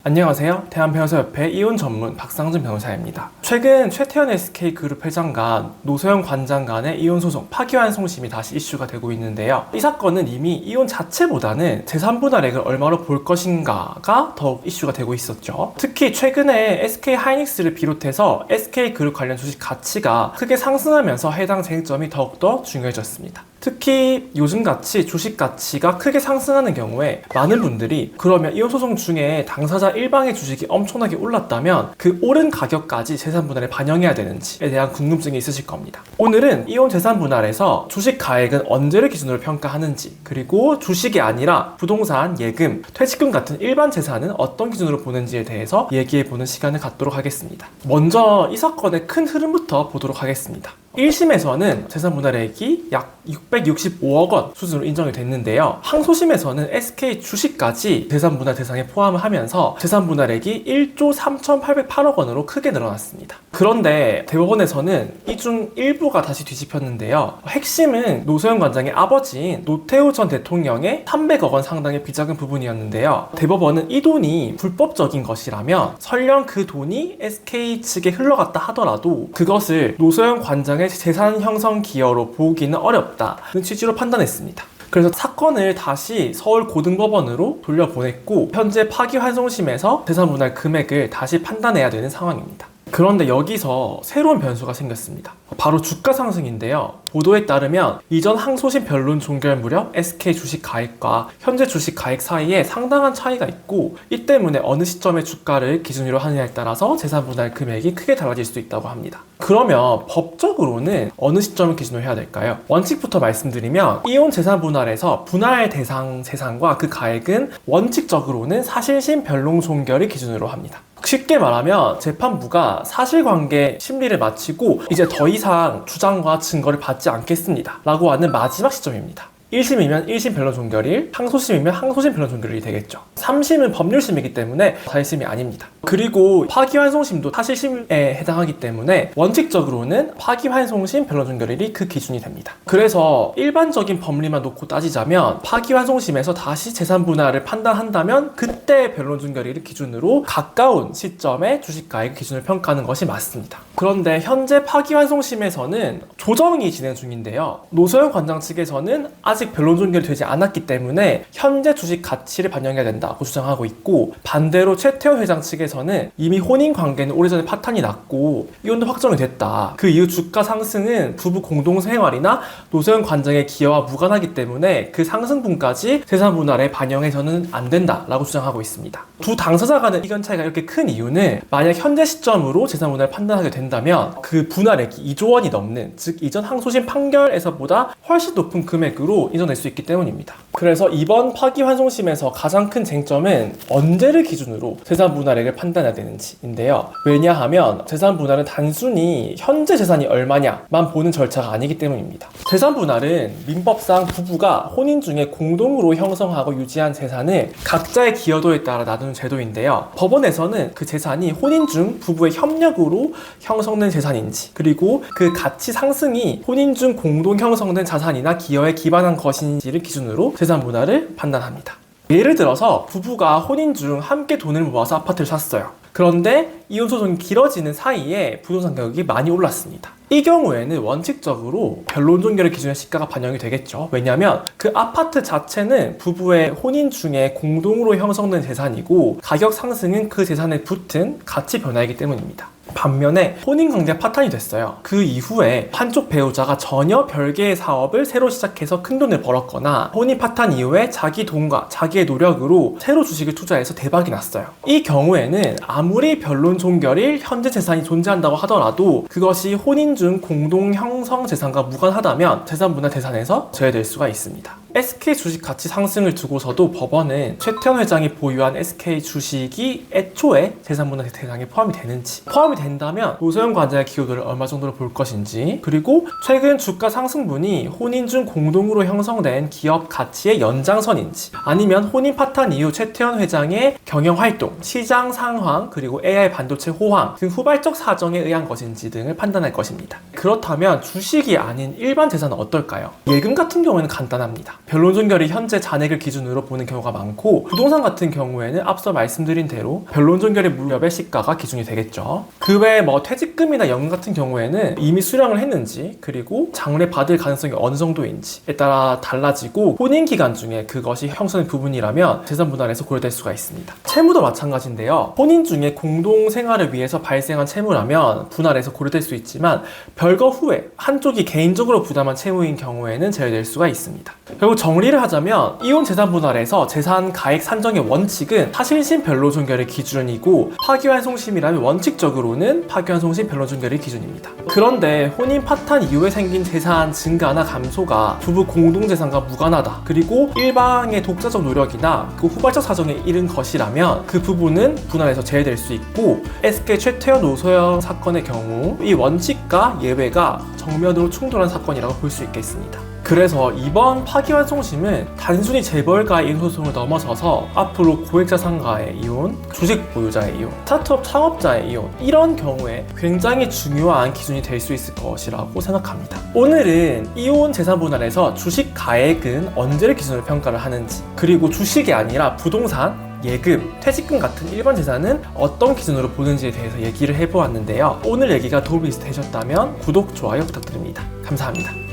안녕하세요. 대한변호사협회 이혼 전문 박상준 변호사입니다. 최근 최태원 SK그룹 회장과 노소영 관장 간의 이혼 소송 파기환송심이 다시 이슈가 되고 있는데요. 이 사건은 이미 이혼 자체보다는 재산 분할액을 얼마로 볼 것인가가 더욱 이슈가 되고 있었죠. 특히 최근에 SK하이닉스를 비롯해서 SK그룹 관련 주식 가치가 크게 상승하면서 해당 쟁점이 더욱더 중요해졌습니다. 특히 요즘같이 주식 가치가 크게 상승하는 경우에 많은 분들이 그러면 이혼 소송 중에 당사자 일방의 주식이 엄청나게 올랐다면 그 오른 가격까지 재산 분할에 반영해야 되는지에 대한 궁금증이 있으실 겁니다. 오늘은 이혼 재산 분할에서 주식 가액은 언제를 기준으로 평가하는지, 그리고 주식이 아니라 부동산, 예금, 퇴직금 같은 일반 재산은 어떤 기준으로 보는지에 대해서 얘기해보는 시간을 갖도록 하겠습니다. 먼저 이 사건의 큰 흐름부터 보도록 하겠습니다. 1심에서는 재산 분할액이 약 665억 원 수준으로 인정이 됐는데요. 항소심에서는 SK 주식까지 재산 분할 대상에 포함을 하면서 재산 분할액이 1조 3,808억 원으로 크게 늘어났습니다. 그런데 대법원에서는 이 중 일부가 다시 뒤집혔는데요. 핵심은 노소영 관장의 아버지인 노태우 전 대통령의 300억 원 상당의 비자금 부분이었는데요. 대법원은 이 돈이 불법적인 것이라면 설령 그 돈이 SK 측에 흘러갔다 하더라도 그것을 노소영 관장의 재산 형성 기여로 보기는 어렵다는 취지로 판단했습니다. 그래서 사건을 다시 서울고등법원으로 돌려보냈고 현재 파기환송심에서 재산 분할 금액을 다시 판단해야 되는 상황입니다. 그런데 여기서 새로운 변수가 생겼습니다. 바로 주가 상승인데요. 보도에 따르면 이전 항소심 변론 종결 무렵 SK 주식 가액과 현재 주식 가액 사이에 상당한 차이가 있고 이 때문에 어느 시점의 주가를 기준으로 하느냐에 따라서 재산 분할 금액이 크게 달라질 수도 있다고 합니다. 그러면 법적으로는 어느 시점을 기준으로 해야 될까요? 원칙부터 말씀드리면 이혼 재산 분할에서 분할 대상 재산과 그 가액은 원칙적으로는 사실심 변론 종결을 기준으로 합니다. 쉽게 말하면 재판부가 사실관계 심리를 마치고 이제 더 이상 주장과 증거를 받지 않겠습니다 라고 하는 마지막 시점입니다. 1심이면 1심 변론 종결일, 항소심이면 항소심 변론 종결일이 되겠죠. 3심은 법률심이기 때문에 사실심이 아닙니다. 그리고 파기환송심도 사실심에 해당하기 때문에 원칙적으로는 파기환송심 변론 종결일이 그 기준이 됩니다. 그래서 일반적인 법리만 놓고 따지자면 파기환송심에서 다시 재산 분할을 판단한다면 그때 변론 종결일을 기준으로 가까운 시점에 주식가액 기준을 평가하는 것이 맞습니다. 그런데 현재 파기환송심에서는 조정이 진행 중인데요. 노소영 관장 측에서는 아직 변론 종결이 되지 않았기 때문에 현재 주식 가치를 반영해야 된다고 주장하고 있고, 반대로 최태원 회장 측에서는 이미 혼인 관계는 오래전에 파탄이 났고 이혼도 확정이 됐다. 그 이후 주가 상승은 부부 공동생활이나 노소영 관장의 기여와 무관하기 때문에 그 상승분까지 재산 분할에 반영해서는 안 된다라고 주장하고 있습니다. 두 당사자 간의 의견 차이가 이렇게 큰 이유는 만약 현재 시점으로 재산 분할을 판단하게 된다면 그 분할액이 2조 원이 넘는, 즉 이전 항소심 판결에서보다 훨씬 높은 금액으로 인정될 수 있기 때문입니다. 그래서 이번 파기환송심에서 가장 큰 쟁점은 언제를 기준으로 재산 분할액을 판단해야 되는지인데요. 왜냐하면 재산 분할은 단순히 현재 재산이 얼마냐만 보는 절차가 아니기 때문입니다. 재산 분할은 민법상 부부가 혼인 중에 공동으로 형성하고 유지한 재산을 각자의 기여도에 따라 나누는 제도인데요. 법원에서는 그 재산이 혼인 중 부부의 협력으로 형성된 재산인지, 그리고 그 가치 상승이 혼인 중 공동 형성된 자산이나 기여에 기반한 것인지를 기준으로 재산 분할을 판단합니다. 예를 들어서 부부가 혼인 중 함께 돈을 모아서 아파트를 샀어요. 그런데 이혼 소송이 길어지는 사이에 부동산 가격이 많이 올랐습니다. 이 경우에는 원칙적으로 변론 종결의 기준의 시가가 반영이 되겠죠. 왜냐하면 그 아파트 자체는 부부의 혼인 중에 공동으로 형성된 재산이고 가격 상승은 그 재산에 붙은 가치 변화이기 때문입니다. 반면에 혼인관계 파탄이 됐어요. 그 이후에 한쪽 배우자가 전혀 별개의 사업을 새로 시작해서 큰돈을 벌었거나 혼인 파탄 이후에 자기 돈과 자기의 노력으로 새로 주식을 투자해서 대박이 났어요. 이 경우에는 아무리 변론 종결일 현재 재산이 존재한다고 하더라도 그것이 혼인 중 공동 형성 재산과 무관하다면 재산 분할 대상에서 제외될 수가 있습니다. SK 주식 가치 상승을 두고서도 법원은 최태원 회장이 보유한 SK 주식이 애초에 재산 분할 대상에 포함이 되는지, 포함이 된다면 노소영 관장의 기여도를 얼마 정도로 볼 것인지, 그리고 최근 주가 상승분이 혼인 중 공동으로 형성된 기업 가치의 연장선인지, 아니면 혼인 파탄 이후 최태원 회장의 경영활동, 시장 상황, 그리고 AI 반도체 호황 등 후발적 사정에 의한 것인지 등을 판단할 것입니다. 그렇다면 주식이 아닌 일반 재산은 어떨까요? 예금 같은 경우에는 간단합니다. 변론종결이 현재 잔액을 기준으로 보는 경우가 많고, 부동산 같은 경우에는 앞서 말씀드린 대로 변론종결의 무렵의 시가가 기준이 되겠죠. 그 외에 퇴직금이나 연금 같은 경우에는 이미 수령을 했는지, 그리고 장래 받을 가능성이 어느 정도인지에 따라 달라지고, 혼인 기간 중에 그것이 형성된 부분이라면 재산 분할에서 고려될 수가 있습니다. 채무도 마찬가지인데요. 혼인 중에 공동 생활을 위해서 발생한 채무라면 분할에서 고려될 수 있지만, 별거 후에 한쪽이 개인적으로 부담한 채무인 경우에는 제외될 수가 있습니다. 결국 정리를 하자면 이혼 재산 분할에서 재산 가액 산정의 원칙은 타실신 변론종결의 기준이고, 파기환송심이라면 원칙적으로는 파기환송심 변론종결의 기준입니다. 그런데 혼인 파탄 이후에 생긴 재산 증가나 감소가 부부 공동재산과 무관하다, 그리고 일방의 독자적 노력이나 그 후발적 사정에 이른 것이라면 그 부분은 분할에서 제외될 수 있고, SK 최태원 노소영 사건의 경우 이 원칙과 예외가 정면으로 충돌한 사건이라고 볼 수 있겠습니다. 그래서 이번 파기환송심은 단순히 재벌가의 이혼 소송을 넘어서서 앞으로 고액자산가의 이혼, 주식 보유자의 이혼, 스타트업 창업자의 이혼, 이런 경우에 굉장히 중요한 기준이 될 수 있을 것이라고 생각합니다. 오늘은 이혼 재산 분할에서 주식 가액은 언제를 기준으로 평가를 하는지, 그리고 주식이 아니라 부동산, 예금, 퇴직금 같은 일반 재산은 어떤 기준으로 보는지에 대해서 얘기를 해보았는데요. 오늘 얘기가 도움이 되셨다면 구독, 좋아요 부탁드립니다. 감사합니다.